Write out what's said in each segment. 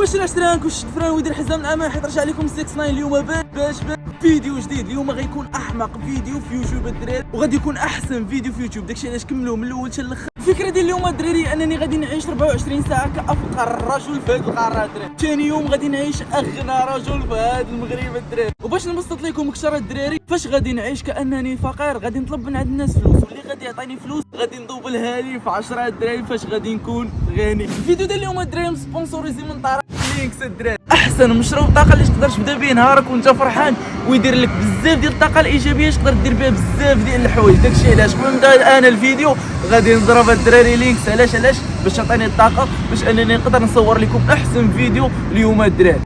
واش راش ترانك وش فران ويدير حزام الامان حيت رجع لكم 69 اليوم باش فيديو جديد. اليوم غيكون احمق فيديو في يوتيوب الدراري، وغادي يكون احسن فيديو في يوتيوب. داكشي علاش كملوه من الاول حتى الاخر. الفكره ديال اليوم الدراري انني غادي نعيش 24 ساعه كافقر رجل في هذه القاره الدراري. ثاني يوم غادي نعيش اغنى رجل في هذا المغرب الدراري. وباش نبسط لكم اكثر الدراري فاش غادي نعيش كانني فقير، غادي نطلب من عند الناس فلوس، واللي غادي يعطيني فلوس غادي ندوبلها لي في 10 الدراري فاش غادي نكون غني. الفيديو ديال اليوم الدراري مسبونسوريزي من طرف لينكس الدراري، احسن مشروب طاقه اللي تقدر تبدا به نهارك وانت فرحان، ويدير لك بزاف ديال الطاقه الايجابيه تقدر دير بها بزاف ديال الحوايج. داكشي علاش قبل ما نبدا انا الفيديو غادي نضرب الدراري لينكس. علاش باش تعطيني الطاقه باش انني نقدر نصور لكم احسن فيديو اليوم الدراري.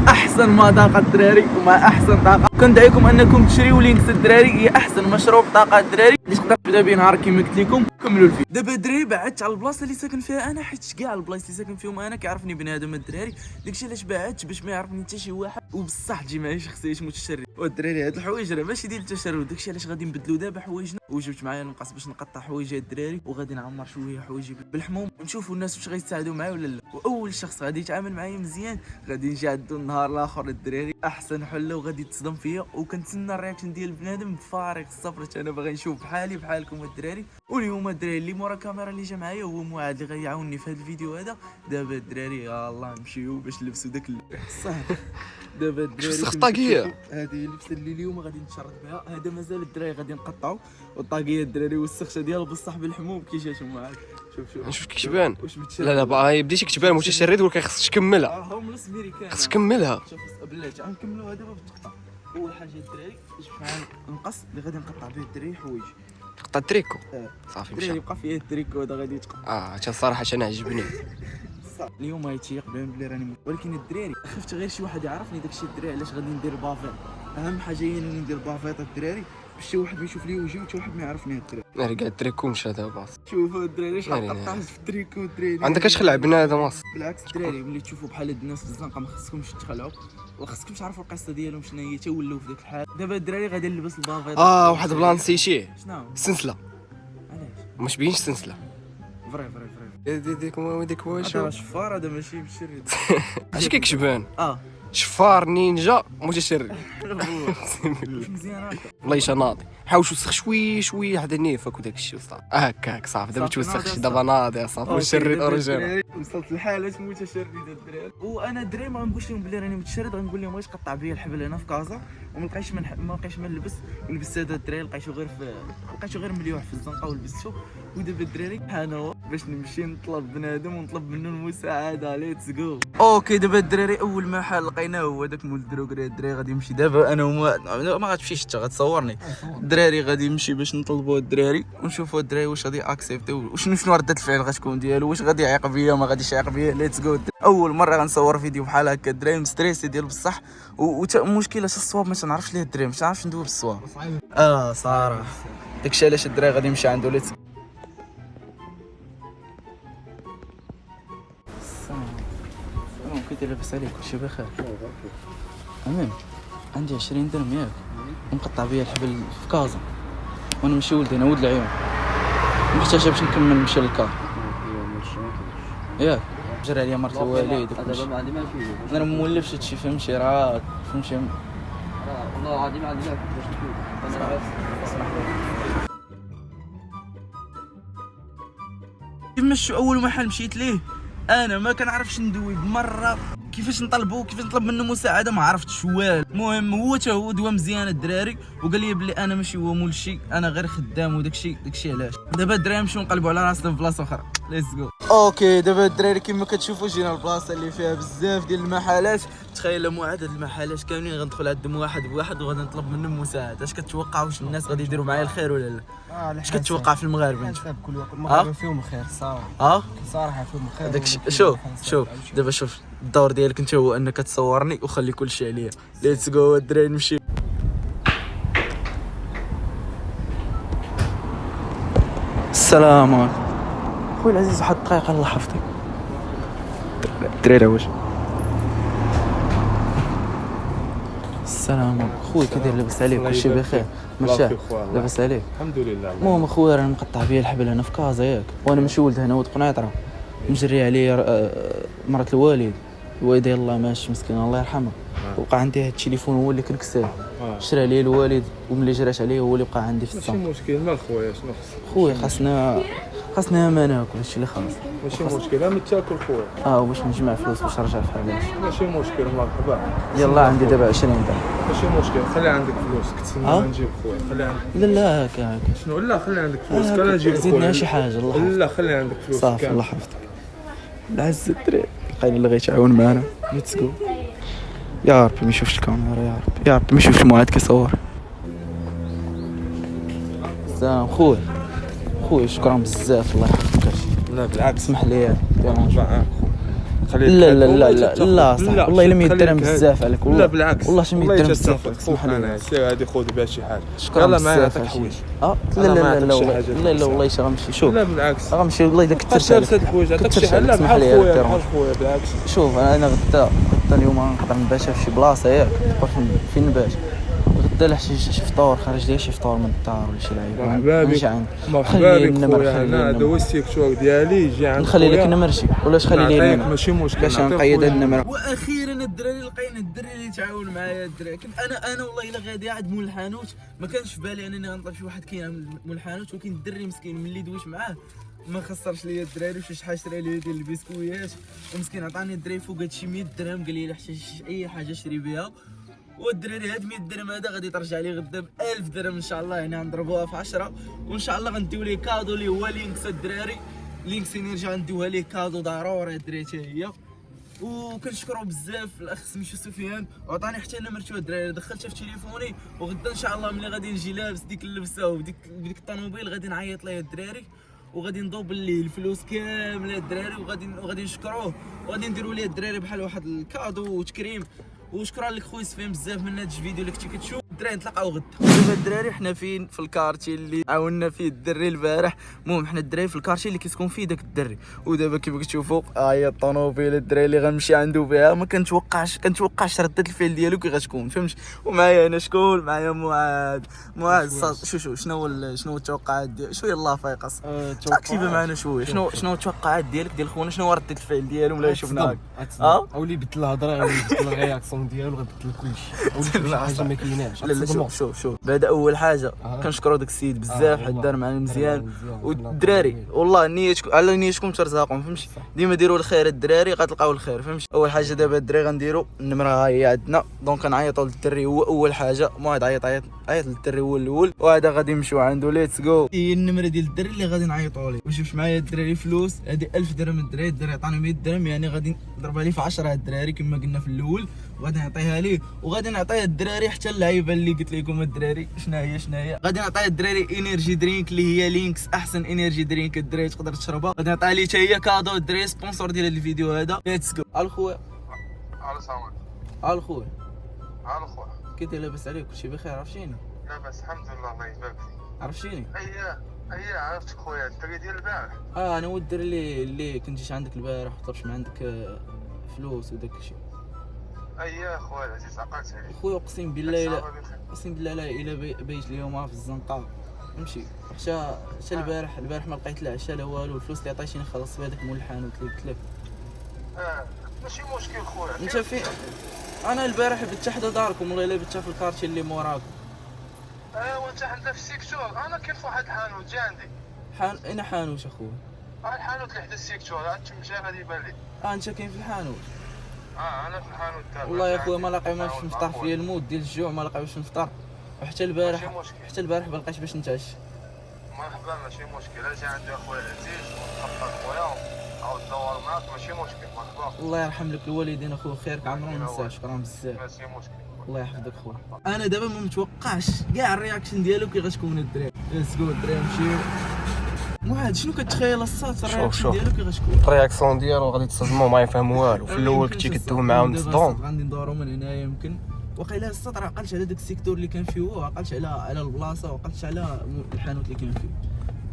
احسن مذاق الدراري ومع احسن طاقه. كندعيكم انكم تشريو لينكس الدراري، هي احسن مشروب طاقه الدراري اللي تقدر تبدا به نهارك كما قلت لكم. كملوا الفيديو. دابا الدراري بعدت على البلاصه اللي ساكن فيها انا، حيت كاع البلايص اللي ساكن فيهم انا كيعرفني بنادم الدراري. داكشي علاش بعدت باش ما يعرفني حتى شي واحد، وبصح تجي معايا شخصيه متشرد. والدراري هاد الحوايج راه ماشي ديال التشرد، داكشي علاش غادي نبدلوا دابا حوايجنا. وجبت معايا المقص باش نقطع حوايج الدراري، وغادي نعمر شويه حوايجي بالحموم ونشوفوا الناس واش غيتساعدوا معايا ولا لا. واول شخص غادي يتعامل معايا مزيان غادي نجي عندو النهار الاخر الدراري احسن حله، وغادي تصدم فيا. وكنتسنى الرياكشن ديال بنادم بفارغ الصبر، انا باغي نشوف بحالي بحالكم الدراري. واليوم الدراري اللي مورا الكاميرا اللي جا معايا هو معاذ اللي غيعاونني في هذا الفيديو هذا. دابا الدراري يلاه نمشيو باش نلبسوا داك الصهد. دابا الدراري الطاقيه هذه اللبسه اللي اليوم غادي نتشرط بها. هذا مازال الدراري غادي نقطعوا، والطاقيه الدراري والسخشه ديالها بصح بالحموم كي جاتهم معاك. شوف نشوف كيف تبان. لا باغي بديتي كتبان متشرد، ولكن خصك تكملها. هوملس ميريكان خصك تكملها. شوف بلاتي غنكملوها دابا بالتقطع. اول حاجه الدراري جبت معايا المقص اللي غادي نقطع به الدراري حوايج. تقطع التريكو صافي مشى. يبقى فيه التريكو هذا غادي يتقطع. حتى الصراحه انا عجبني اليوم غيتيق بان بلي راني، ولكن الدراري خفت غير شي واحد يعرفني. داكشي الدراري علاش غادي ندير بافيط. اهم حاجه هي انني ندير بافيط الدراري باش شي واحد ما يشوف لي وجهي وشي واحد ما يعرفني الدراري. ناري كاع التريكو مشى دابا. شوفوا الدراري شحال قطعت في التريكو الدراري. عندك اش خلع بنادم اصلا. بالعكس الدراري ملي تشوفوا بحال هاد الناس في الزنقه ما خصكمش تخلعوا، وخصكم تعرفوا القصه ديالهم شنو هي حتى ولاو في داك الحال. دابا الدراري غادي نلبس البافيط. واحد البلان نسيتيه. شنو السلسله. علاش مش بينش السلسله. فري ديك واش هذا شفار، هذا ماشي مشرد. اش كيكشبان شفار نينجا متشرد. واش مزيان هكا والله ناضي. حاول توسخ شويه حدا نيفك وداك الشيء وصافي. هكاك صافي. دابا توسخش دابا ناضي صافي. مشرد اوريجينال. وصلت لحالات متشرده الدراري. وانا الدراري ما غنقولش لهم بلي راني متشرد، غنقول لهم واش قطع بيا الحبل هنا في كازا وما لقيتش ما نلبس. ولبست هذا الدراري لقيتو غير مليوح في الزنقه ولبستو. ودابا الدراري بحال هو باش نمشي نطلب بنادم ونطلب منه المساعده. ليتس جو. اوكي دابا الدراري اول محل لقيناه هو داك مول الدروغري. الدراري غادي يمشي دابا انا وما غاتمشيش انت غتصورني. الدراري غادي يمشي باش نطلبوا الدراري ونشوفوا الدراري واش غادي اكسبتيو وشنو رده الفعل غتكون ديالو، واش غادي يعيق بيا ما غاديش يعيق بيا. ليتس جو. اول مره غنصور فيديو بحال هكا الدراري مستريسي ديال بصح. والمشكله الصواب ما تنعرفش ليه الدراري، ما تنعرفش ندوي بالصواب صراحه. داكشي علاش الدراري غادي يمشي عنده. ليتس كنت لاباس عليك كلشي بخير؟ امين. عندي 20 درهم ياك ومقطع بيا الحبل في كازا، وانا ماشي ولدي انا ولد العيون، محتاجه باش نكمل نمشي للكار ياك. جرى عليا مرت الوالد دابا ما عندي ما فيه. انا مولفش هادشي فهمتي راه فهمتي. والله العظيم ما عندي ما باش نكون انا اسمح لي. كيف مشيو اول محل مشيت ليه انا ما كنعرفش ندوي بمره. كيفاش نطلبو كيفاش نطلب منه مساعده ما عرفتش والو. المهم هو تا هو دوا مزيان الدراري وقال لي بلي انا ماشي هو مول شي، انا غير خدام وداكشي علاش. دابا الدراري نمشيو نقلبوا على راسنا في بلاصه اخرى. ليتس جو. اوكي دابا الدراري كما كتشوفوا جينا البلاصه اللي فيها بزاف ديال المحلات. تخيل معاد هاد المحلات كاملين غندخل عندهم واحد بواحد وغادي نطلب منهم مساعده. اش كتوقع واش الناس غادي يديروا معايا الخير ولا لا؟ اش كتوقع في المغاربه انت؟ كل وقت المغاربه فيهم الخير صراحه فيهم الخير. داكشي شوف دابا شوف الدور ديالك انت هو انك تصورني وخلي كل شيء عليا. ليتس جو الدراري نمشي. السلام عليكم خويا العزيز. واحد الدقيقه الله يحفظك. الدراري واش السلام عليكم خويا كي داير؟ لاباس عليك؟ كلشي بخير؟ ماشي لاباس عليك؟ الحمد لله. المهم اخويا راني مقطع بيا الحبل هنا في كازا ياك، وانا ماشي ولد هنا ولد قنيطره. مجري عليه مرات الوالده يلاه ماشي مسكينه الله يرحمها. وقع عندي هاد التليفون هو اللي كنكساه، شرا عليه الوالد، وملي جرات عليه هو اللي بقى عندي في الصمت. ماشي مشكل، مال خويا شنو خصك؟ خويا خاصنا ما ناكل، هادشي اللي خاص. ماشي مشكل، اما تاكل خويا. باش نجمع فلوس باش نرجع لحالي. ماشي مشكل مرحبا. يلا عندي دابا 20 درهم. ماشي مشكل، خلي عندك فلوس، كتسنى نجيب خويا، خلي عندك. لا هكا شنو؟ لا خلي عندك فلوس، كان نجيب خويا. زيدنا شي حاجه الله يحفظك. لا خلي عندك فلوس. صافي الله يحفظك. العز الدراري لقينا اللي غيتعاون معنا. ليتس جو. يا ربي ما يشوفش الكاميرا، يا ربي ما يشوفش معاد كيصور. سلام خويا شكرا بزاف الله يحفظك. لا بالعكس، اسمح لي خلي. لا صح والله الا 100 درهم بزاف عليك والله. لا بالعكس والله شي 100 درهم بزاف عليك، اسمح لي. سير هادي خذ بها شي حاجه. شكرا يلا معايا بزاف نعطيك حوايج. لا والله شي غنمشي. شوف لا بالعكس غنمشي والله الا كثرت هاد الحوايج عطاك شي حاجه. لا بحال خويا بالعكس. شوف انا غدا اليوم نقدر نباشا في شي بلاصه ياك فين نباش غدا لا شي فطور خارج ليا شي فطور من الدار ولا شي لعيبه. مرحبا بك مرحبا بك خويا. انا هذا هو السيكتور ديالي. جي عند نخلي لك نمرتي ولا تخلي لي النمر؟ ماشي مشكل باش نقيد هاد النمره. واخيرا الدراري لقينا الدري اللي يتعاون معايا. الدراري كنت انا والله الا غادي قاعد مول الحانوت، ما كانش في بالي انني غنطلب شي واحد كاين مول الحانوت، ولكن الدري مسكين ملي دويت معاه ما خسرش ليا الدراري. وشي شحال شرا لي ديال البسكويات، ومسكين عطاني الدراري فوق هادشي 100 درهم، قال لي حتى اي حاجه شري بها. والدراري هاد 100 درهم هذا غادي ترجع لي غدا ب 1000 درهم ان شاء الله، يعني غنضربوها في 10 وان شاء الله غنديو ليه كادو اللي هو لينكس. الدراري لينكس انرجي غنديوها ليه كادو ضروري الدراري حتى هي. وكنشكرو بزاف الاخ سميتو سفيان، وعطاني حتى نمرتو الدراري دخلتها في تليفوني. وغدا ان شاء الله ملي غادي نجي لابس ديك اللبسه وبديك الطوموبيل غادي نعيط ليه الدراري، وغادي نضوب ليه الفلوس كامله الدراري، وغادي نشكروه، وغادي نديروا ليه الدراري بحال واحد الكادو وتكريم. وشكرا لك خويا سفيان بزاف من هذا الفيديو اللي كنتي كتشوف. الدراري نتلاقاو غدا. دابا الدراري حنا فين؟ في الكارتي اللي عاوننا فيه الدري البارح. المهم حنا الدراري في الكارتي اللي كيسكن فيه داك الدري. ودابا كيف كتشوفوا هي الطوموبيل الدراري اللي غنمشي عنده بها. ما كنتوقعش ردة الفعل ديالو كي غتكون، فهمت؟ ومعايا انا شكون؟ معايا معاذ. شنو هو التوقعات ديالك؟ شويه الله فايقص اكتب معنا شويه. شنو التوقعات ديالك ديال خونا؟ شنو هو ردة الفعل ديالو ملي شفناك؟ اولي بدل الهضره، اولي بدل الرياكسيون ديالو، غتبدل كلشي. اولي شي حاجه ما كايناش. لا شوف بعدا اول حاجه كنشكروا داك السيد بزاف حيت دار معنا مزيان. والدراري والله على نيتكم ترزاقهم، فهمتي؟ ديما ديروا الخير الدراري غتلقاو الخير، فهمتي؟ اول حاجه دابا الدراري غنديروا النمره ها هي عندنا، دونك كنعيطوا للدري هو اول حاجه. موعد عيط للدري هو الاول، وهذا غادي نمشيو عنده. ليتس جو. هي النمره ديال الدري اللي غادي نعيطوا ليه. وجبت معايا الدراري فلوس، هذه 1000 درهم. الدراري عطاني 100 درهم، يعني غادي نضربها ليه في 10 الدراري كما قلنا في الاول، وغادي نعطيها ليه. وغادي نعطيها الدراري حتى اللعيبه اللي قلت لكم الدراري شنو هي غادي نعطيها الدراري انرجي درينك اللي هي لينكس، احسن انرجي درينك الدراري تقدر تشربها. غادي نعطيها ليه حتى هي كادو الدراري، سبونسور ديال هذا الفيديو هذا. ليتس جو. الخويا السلام الخويا الخويا كي داير؟ لاباس عليك؟ كلشي بخير؟ عرفتيني؟ لاباس الحمد لله الله يبارك فيك. عرفتيني؟ اييه عرفتك خويا. الدري ديال البارح. انا هو الدري اللي كنت جيت عندك البارح وطلبت من عندك فلوس وداك الشيء. اييه خويا العزيز عقلت عليك خويا. اقسم بالله الا بيت اليوم في الزنقه نمشي حتى البارح ما لقيت لا عشاء لا والو. الفلوس اللي عطيتيني خلصت بهذاك مول الحانوت اللي قلت لك. ماشي مشكل خويا. انت فين؟ انا البارح بت حدا داركم والله الا بت في الكارتي اللي موراكم. وانت عندك في السيكتور. انا كيف واحد الحانوت جا عندي. اين حانوت اخويا؟ الحانوت اللي حدا السيكتور تمشي غادي يبان لي. انت كاين في الحانوت؟ انا في الحانوت تاعي. والله يا خويا ما لاقيناش نفطر فيا الموت ديال الجوع، ما لاقيوش نفطر. وحتى البارح ما لقيتش باش نتعشى. مرحبا ماشي مشكل. اجي عندي اخويا العزيز ونتفق خويا او ندور معاك. ماشي مشكل. مرحبا. الله يرحم لك الوالدين اخويا، خيرك عمرنا ما ننساه. شكرا بزاف. ماشي مشكل. الله يحفظك خويا. انا دابا ما متوقعش كاع الرياكشن ديالو كي غتكون الدراري. ليتس جو الدراري نمشيو. معاد شنو كتخيل الصوت الرياكشن ديالو كي غتكون؟ الرياكسيون ديالو غادي تصدموا ما يفهموا والو. في الاول كنتي كدوي معاهم تصدم. غادي ندورو من هنايا يمكن. وقيلا الصوت راه عقلت على داك السيكتور اللي كان فيه هو، عقلت على البلاصه، وعقلت على الحانوت اللي كان فيه.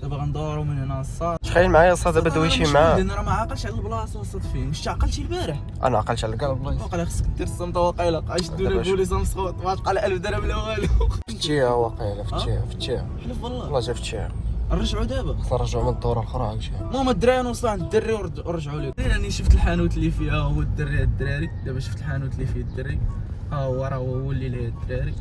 دابا غندورو من هنا الصاد. تخيل معايا الصاد دابا دويتي معاه. انا راه ما عاقلتش على البلاصه الصاد فين. واش عقلتي البارح؟ انا عقلت على كاع البلايص. واقيلا خصك دير الصمته. واقيلا غيشدونا البوليس مسخوط ما تلقى لا 1000 درهم لا والو. فتيها واقيلا فتيها حلف والله والله جا فتيها. نرجعوا دابا. خصنا نرجعوا من الدوره الاخرى عاوتاني. ماما الدراري نوصلوا عند الدري ورجعوا لي. راني شفت الحانوت اللي فيها هو الدراري دابا شفت الحانوت اللي فيه الدري ها هو راه هو اللي ليه الدراري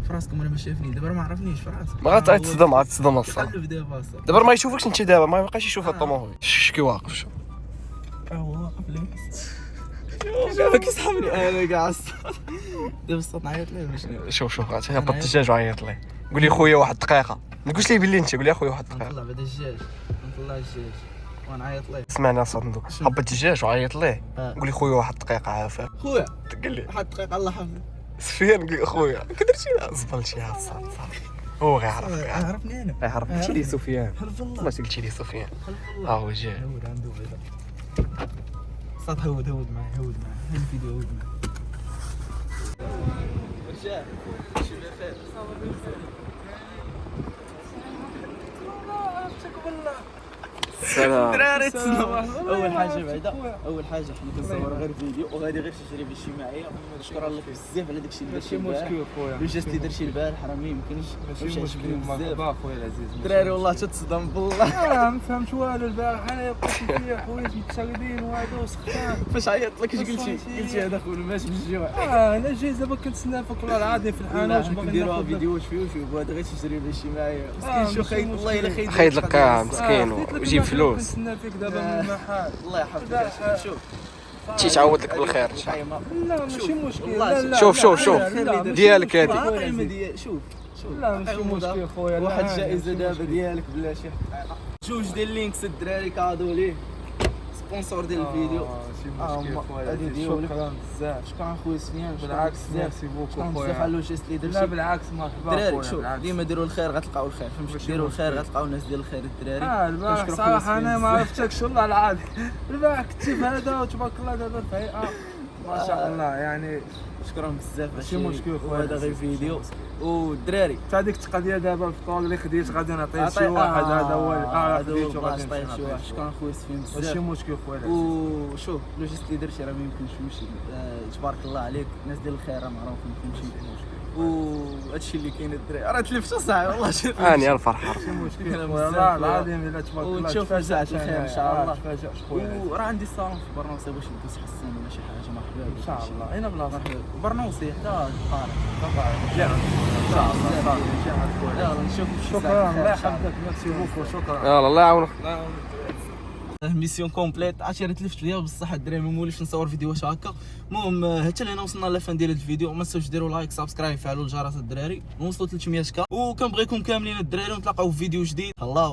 فراسكم. انا ما شافني دابا ما عرفنيش فراسك. ما غتصدم الصح. قلب دابا صافي. دابا ما يشوفكش انت دابا ما يبقاش يشوف الطوموبيل. كي واقف شوف هو واقف لي. شوف كيسحبني انا كاع دابا الصوت نعيط ليه شنو. شوف هبط الدجاج وعيط ليه. قول لي خويا واحد الدقيقه ما تقولش لي باللي انت قول لي اخويا واحد الدقيقه. نطلع بعد الدجاج نطلع الدجاج ونعيط ليه. سمعنا صوت ندوك هبط الدجاج وعيط ليه. قول لي خويا واحد الدقيقه عافاك. خويا قال لي واحد الدقيقه الله يحفظك. سفيان قال لي اخويا كي درتي لها زبل شي صافي هو غيعرف عرفني انا غيعرف قلتي لي سفيان حلف الله. ما قلتي لي سفيان حلف الله. ها هو جا هود عنده بيضة صوت هود معاه هاد الفيديو هود معاه. رجال شي بخير سلام دراري تسناو. اول حاجه بعدا اول حاجه حنا كنصور غير فيديو وغادي غير تجربه اجتماعيه. شكرا لك بزاف على داكشي اللي درتي البارح. خويا لو جاست اللي درتي البارح راه ما يمكنش ماشي مشكل مرحبا خويا العزيز. دراري والله تتصدم بالله. ما فهمتش والو البارح انا بقيت فيا حوايج متشردين وهذا وسخان. فاش عيطت لك اش قلتي هذا خويا ماش بالجوع. انا جاي دابا كنتسنى فيك والله العظيم في الحانوت باغي نديروها ناخذ فيديو وشوف هذا غير تجربه اجتماعيه. مسكين شو خايب والله الا خايب. خيد لك مسكين وجيب فلوس. كنتسنى فيك دابا من المحل. الله يحفظك. شوف شي تعاود لك بالخير لا ماشي مشكل. والله لا لا شوف ديالك هذه. القائمه ديال شوف لا ماشي مشكل خويا. واحد الجائزه دابا ديالك بلا شي جوج ديال اللينكس الدراري كادو ليه سبونسور ديال الفيديو. ماشي مشكل خويا. هذه ديالك. شكرا بزاف. شكرا خويا سفيان. بالعكس ميرسي بوكو شكرا بزاف خويا. على الجيست اللي لا درتي. بالعكس مرحبا الدراري خويا. شوف بالعكس. ديما ديروا الخير غتلقاو الخير فهمتي. ديروا الخير غتلقاو الناس ديال الخير الدراري. البارح كنشكر صراحه خويا انا سفيان ما بزاف. عرفتكش والله العظيم. البارح كنت في هذا وتبارك الله دابا في هيئه ما شاء الله يعني. شكرا بزاف. ماشي مشكل خويا. هذا غير فيديو والدراري حتى هذيك القضيه دابا الفطور اللي خديت غادي نعطيه شي عطي- واحد. هذا هو هذا خديتو هو غادي طيب شي واحد. نمشي. شكرا خويا سفيان ماشي بزاف. مشكل خويا. وشوف لو جيست اللي درتي راه ما يمكنش يمشي. تبارك الله عليك الناس ديال الخير راه معروفين فهمتي. وهادشي اللي كاين الدراري راه تلفت صاحبي والله شوف هاني الفرحه. ماشي مشكل كلام خويا. بزاف والله خويا. العظيم الا تبارك الله ونشوفوا ساعة تفاجأت الخير إن أنا. شاء الله. تفاجأت خويا. وراه عندي صالون في برنوسي باش ندوز حسان ولا شي حاجه مرحبا بك. ان شاء الله اين بلاصه. مرحبا برنوسي حتى القارة. ان شاء الله يلا نشوف شكرا الله يحفظك. ميرسي بوكو. شكرا. يلا الله يعاونك. ميسيون كومبليت. عرفتي راه تلفت ليا بصح الدراري ما موليش نصور فيديوهات هكا. المهم حتى لهنا وصلنا لافان ديال الفيديو. ما تنساوش ديروا لايك سبسكرايب فعلوا الجرس الدراري. ونوصلوا 300 كا وكنبغيكم كاملين الدراري ونتلاقاو في فيديو جديد. الله.